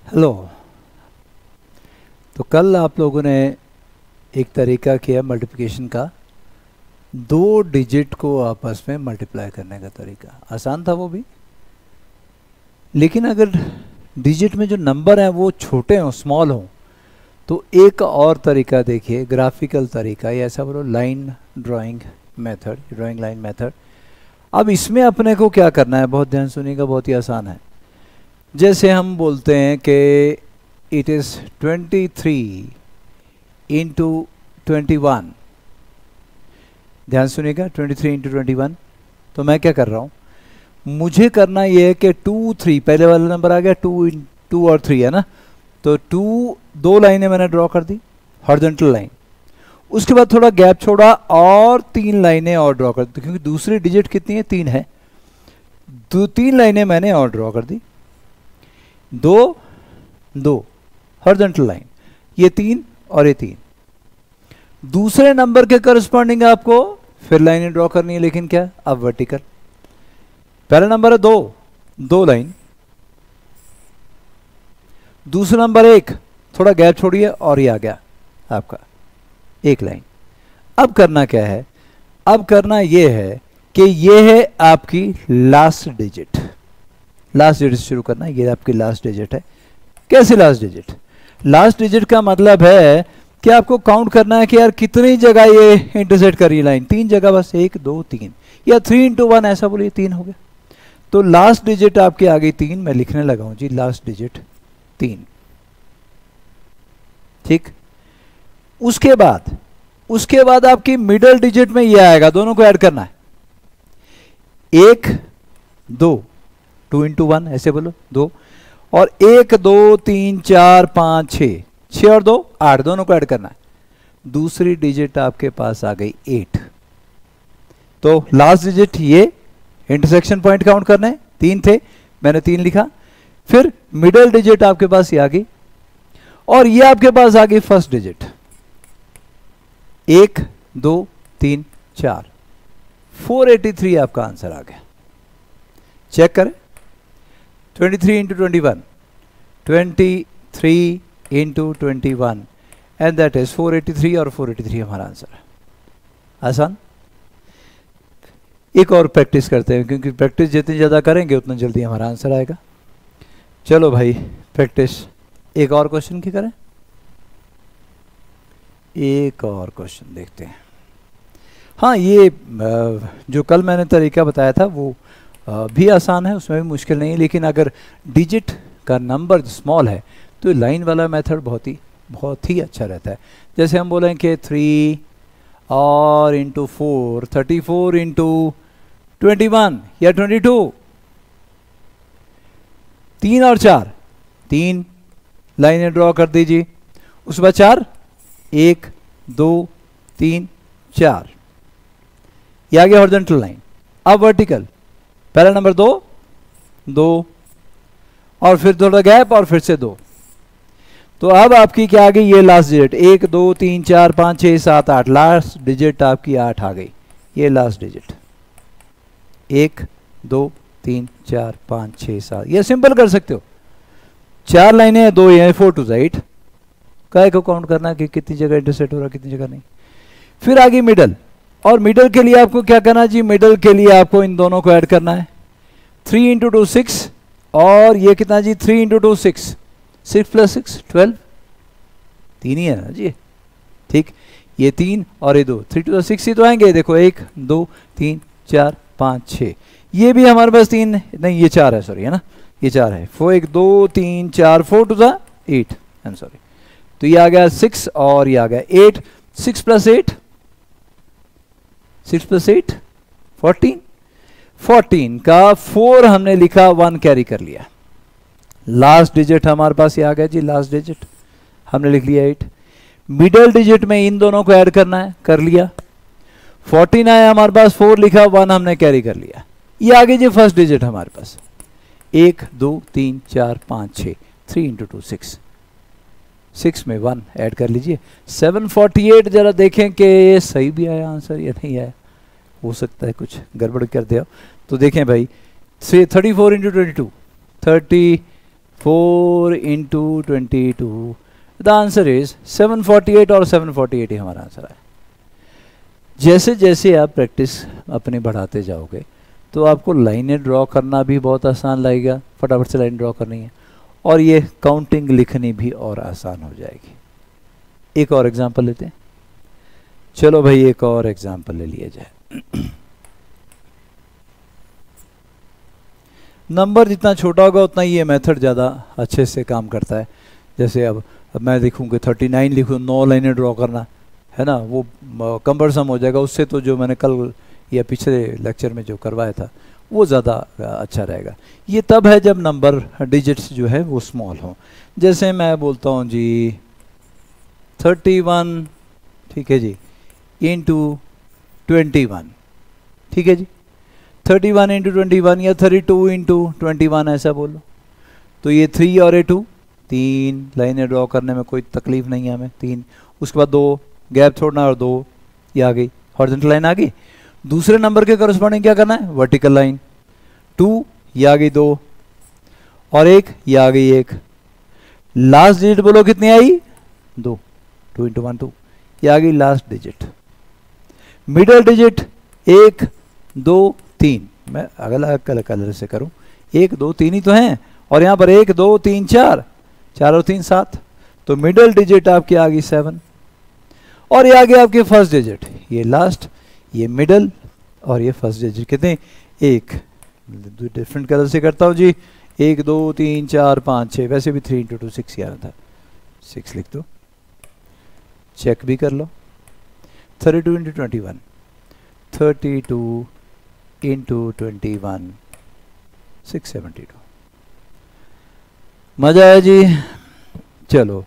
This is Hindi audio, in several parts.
हेलो। तो कल आप लोगों ने एक तरीका किया मल्टीप्लिकेशन का, 2 डिजिट को आपस में मल्टीप्लाई करने का तरीका। आसान था वो भी, लेकिन अगर डिजिट में जो नंबर हैं वो छोटे हों, स्मॉल हों, तो एक और तरीका देखिए, ग्राफिकल तरीका, या ऐसा बोलो line drawing method, drawing line method. अब इसमें अपने को क्या करना है, बहुत ध्यान सुनिएगा, बहुत ही आसान है। जैसे हम बोलते हैं कि इट इज़ 23 इंटू 21, ध्यान सुनिएगा, 23 इंटू 21। तो मैं क्या कर रहा हूँ, मुझे करना ये है कि 2 3, पहले वाला नंबर आ गया 2 और 3 है ना, तो 2 लाइनें मैंने ड्रॉ कर दी, हॉरिजॉन्टल लाइन। उसके बाद थोड़ा गैप छोड़ा और 3 लाइनें और ड्रॉ कर दी, क्योंकि दूसरी डिजिट कितनी है, 3 है। 3 लाइनें मैंने और ड्रॉ कर दी, 2 हॉरिजॉन्टल लाइन, ये 3 और ये 3। दूसरे नंबर के करस्पॉन्डिंग आपको फिर लाइनें ड्रॉ करनी है, लेकिन क्या, अब वर्टिकल। पहला नंबर है 2 लाइन, दूसरा नंबर 1, थोड़ा गैप छोड़िए और ये आ गया आपका 1 लाइन। अब करना क्या है, अब करना ये है कि ये है आपकी लास्ट डिजिट। लास्ट डिजिट शुरू करना है, ये आपकी लास्ट डिजिट है। कैसे लास्ट डिजिट? लास्ट डिजिट का मतलब है कि आपको काउंट करना है कि यार कितनी जगह ये इंटरसेक्ट कर रही है लाइन। 3 जगह बस, 1 2 3, या 3 इंटू 1 ऐसा बोलिए, 3 हो गया। तो लास्ट डिजिट आपकी आ गई 3, मैं लिखने लगा हूं जी, लास्ट डिजिट 3। ठीक। उसके बाद आपकी मिडल डिजिट में ये आएगा, दोनों को ऐड करना है, 1 2, 2 इंटू 1 ऐसे बोलो 2, और 1 2 3 4 5 6 और 2 8, दोनों को ऐड करना है। दूसरी डिजिट आपके पास आ गई 8। तो लास्ट डिजिट ये, इंटरसेक्शन पॉइंट काउंट करने 3 थे, मैंने 3 लिखा। फिर मिडल डिजिट आपके पास ये आ गई, और ये आपके पास आ गई फर्स्ट डिजिट, 1 2 3 4, 483 आपका आंसर आ गया। चेक करें, 23 into 21, 23 into 21, and that is 483, और 483 हमारा आंसर है। आसान। एक और प्रैक्टिस करते हैं, क्योंकि प्रैक्टिस जितनी ज़्यादा करेंगे उतना जल्दी हमारा आंसर आएगा। चलो भाई, प्रैक्टिस एक और क्वेश्चन की करें, एक और क्वेश्चन देखते हैं। हाँ, ये जो कल मैंने तरीका बताया था वो भी आसान है, उसमें भी मुश्किल नहीं है, लेकिन अगर डिजिट का नंबर स्मॉल है तो लाइन वाला मेथड बहुत ही अच्छा रहता है। जैसे हम बोलें कि 3 और इंटू 4, 34 इंटू 21 या 22, 3 और 4, 3 लाइनें ड्रॉ कर दीजिए। उसके बाद 4, 1 2 3 4, ये आ गया हॉरिजॉन्टल लाइन। अब वर्टिकल, पहला नंबर 2 और फिर थोड़ा गैप और फिर से 2। तो अब आपकी क्या आ गई, ये लास्ट डिजिट, 1 2 3 4 5 6 7 8, लास्ट डिजिट आपकी 8 आ गई। ये लास्ट डिजिट 1 2 3 4 5 6 7, ये सिंपल कर सकते हो। 4 लाइनें हैं, 2 ये 4 2 8, काय को काउंट करना कि कितनी जगह इंटरसेक्ट हो रहा, कितनी जगह नहीं। फिर आगे मिडल, और मिडल के लिए आपको क्या करना जी, मिडल के लिए आपको इन दोनों को ऐड करना है। 3 इंटू 2 6, और ये कितना जी, 3 इंटू 2 6, 6 प्लस 6 12, 3 ही है ना जी। ठीक, ये 3 और ये 2, 3 टू 6 ही तो आएंगे। देखो 1 2 3 4 5 6, ये भी हमारे पास 3 नहीं, ये 4 है, सॉरी, है ना, ये 4 है। 1 2 3 4, 4 टू 8, आई एम सॉरी। तो ये आ गया 6 और ये आ गया 8, 6 प्लस 8, 6 प्लस 8 14, 14 का 4 हमने लिखा, 1 कैरी कर लिया। लास्ट डिजिट हमारे पास ये आ गया जी, लास्ट डिजिट हमने लिख लिया 8। मिडल डिजिट में इन दोनों को ऐड करना है, कर लिया। 14 आया हमारे पास, 4 लिखा, 1 हमने कैरी कर लिया। ये आ गई जी फर्स्ट डिजिट हमारे पास, 1 2 3 4 5 6, 3 इंटू 2 6, 6 में 1 ऐड कर लीजिए, 748। जरा देखें कि ये सही भी आया आंसर या नहीं आया, हो सकता है कुछ गड़बड़ कर दिया। तो देखें भाई, 34 into 22, 34 4 into 22, the answer is 748 और 748 ही हमारा आंसर है। जैसे जैसे आप प्रैक्टिस अपनी बढ़ाते जाओगे तो आपको लाइनें ड्रॉ करना भी बहुत आसान लगेगा, फटाफट से लाइन ड्रॉ करनी है, और ये काउंटिंग लिखनी भी और आसान हो जाएगी। एक और एग्जांपल लेते हैं, चलो भाई एक और एग्जांपल ले लिया जाए। नंबर जितना छोटा होगा उतना ये मेथड ज़्यादा अच्छे से काम करता है। जैसे अब मैं लिखूँ कि 39 लिखूँ, 9 लाइनें ड्रॉ करना है ना, वो कम्बरसम हो जाएगा। उससे तो जो मैंने कल या पिछले लेक्चर में जो करवाया था वो ज़्यादा अच्छा रहेगा। ये तब है जब नंबर डिजिट्स जो है वो स्मॉल हो। जैसे मैं बोलता हूँ जी 31, ठीक है जी, इंटू 21, ठीक है जी, 31 इंटू 21 या 32 इंटू 21 ऐसा बोलो। तो ये 3 और ये 2, 3 लाइनें ड्रॉ करने में कोई तकलीफ नहीं है हमें, 3, उसके बाद 2 गैप छोड़ना और 2, ये आ गई हॉरिजॉन्टल लाइन आ गई। दूसरे नंबर के करस्पॉन्डिंग क्या करना है, वर्टिकल लाइन। 2 ये आ गई 2 और 1 ये आ गई 1। लास्ट डिजिट बोलो कितनी आई, 2, 2 इंटू 1 2, ये आ गई लास्ट डिजिट। मिडल डिजिट 1 2 3, मैं अलग अलग कलर से करूं, 1 2 3 ही तो हैं, और यहां पर 1 2 3 4, 4 और 3 7, तो मिडल डिजिट आपकी आ गई 7, और ये आ गया आपके फर्स्ट डिजिट, ये लास्ट, ये मिडल, और ये फर्स्ट डिजिट कितने, 1। डिफरेंट कलर से करता हूं जी, 1 2 3 4 5 6, वैसे भी 3 इंटू 2 6 ही आ रहा था, 6 लिख दो, चेक भी कर लो। 32 इंटू 21, 32 इंटू 21, 672। मजा आया जी। चलो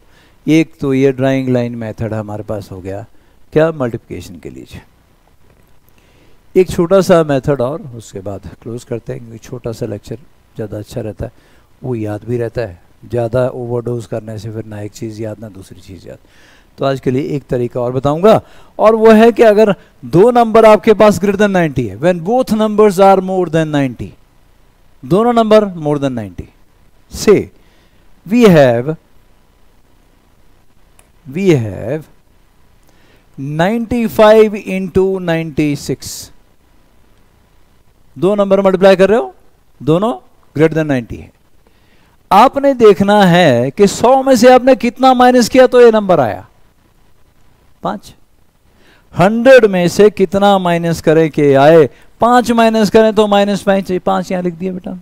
एक तो ये ड्राइंग लाइन मेथड हमारे पास हो गया, क्या, मल्टीप्लिकेशन के लिए। एक छोटा सा मेथड और उसके बाद क्लोज करते हैं, क्योंकि छोटा सा लेक्चर ज़्यादा अच्छा रहता है, वो याद भी रहता है। ज़्यादा ओवरडोज करने से फिर ना एक चीज़ याद ना दूसरी चीज़ याद। तो आज के लिए एक तरीका और बताऊंगा, और वो है कि अगर दो नंबर आपके पास ग्रेटर देन 90 है, when both numbers are more than 90, दोनों नंबर मोर देन 90, से वी हैव 95 इंटू 96, दो नंबर मल्टीप्लाई कर रहे हो, दोनों ग्रेटर देन 90 है। आपने देखना है कि 100 में से आपने कितना माइनस किया तो ये नंबर आया 5। 100 में से कितना माइनस करें कि आए 5, माइनस करें तो -5, 5 यहां लिख दिया बेटा।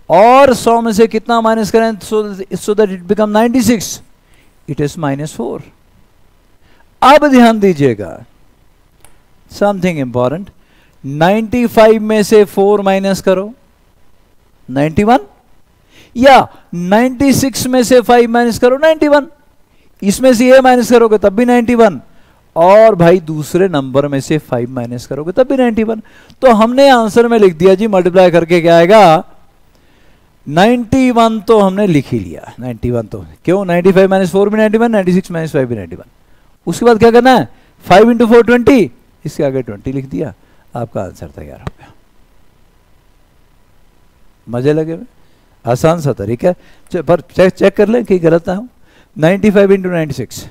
और 100 में से कितना माइनस करें so that it become 96, it is -4। अब ध्यान दीजिएगा, समथिंग इंपॉर्टेंट, 95 में से 4 माइनस करो 91, या 96 में से 5 माइनस करो 91, इसमें से ये माइनस करोगे तब भी 91, और भाई दूसरे नंबर में से 5 माइनस करोगे तब भी 91। तो हमने आंसर में लिख दिया जी, मल्टीप्लाई करके क्या आएगा 91, तो हमने लिख ही लिया 91। तो क्यों, 95 माइनस 4 भी 91, 96 माइनस 5 भी 91। उसके बाद क्या करना है, 5 इंटू 4 20, इसके आगे 20 लिख दिया, आपका आंसर तैयार हो गया। मजे लगे हुए, आसान सा तरीका है, पर चेक कर लें कि गलत ना हो। 95 into 96,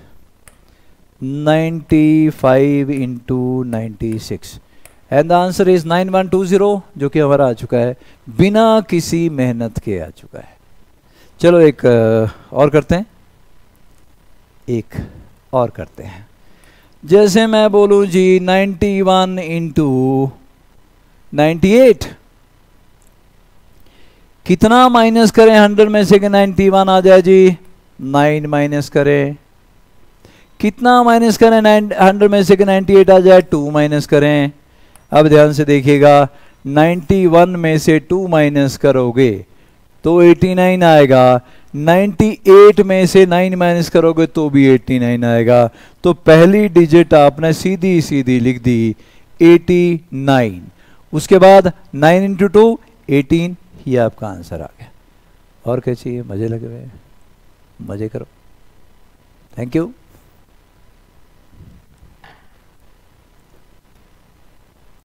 95 into 96, and the answer is 9120, जो कि हमारा आ चुका है, बिना किसी मेहनत के आ चुका है। चलो एक और करते हैं, एक और करते हैं। जैसे मैं बोलूं जी 91 इंटू 98, कितना माइनस करें 100 में से कि 91 आ जाए जी, 9 माइनस करें। कितना माइनस करें 100 में से कि 98 आ जाए, 2 माइनस करें। अब ध्यान से देखिएगा, 91 में से 2 माइनस करोगे तो 89 आएगा, 98 में से 9 माइनस करोगे तो भी 89 आएगा। तो पहली डिजिट आपने सीधी सीधी लिख दी 89, उसके बाद 9 इंटू 2 18, ये आपका आंसर आ गया। और क्या चाहिए, मजे लगे हुए, मजे करो। Thank you.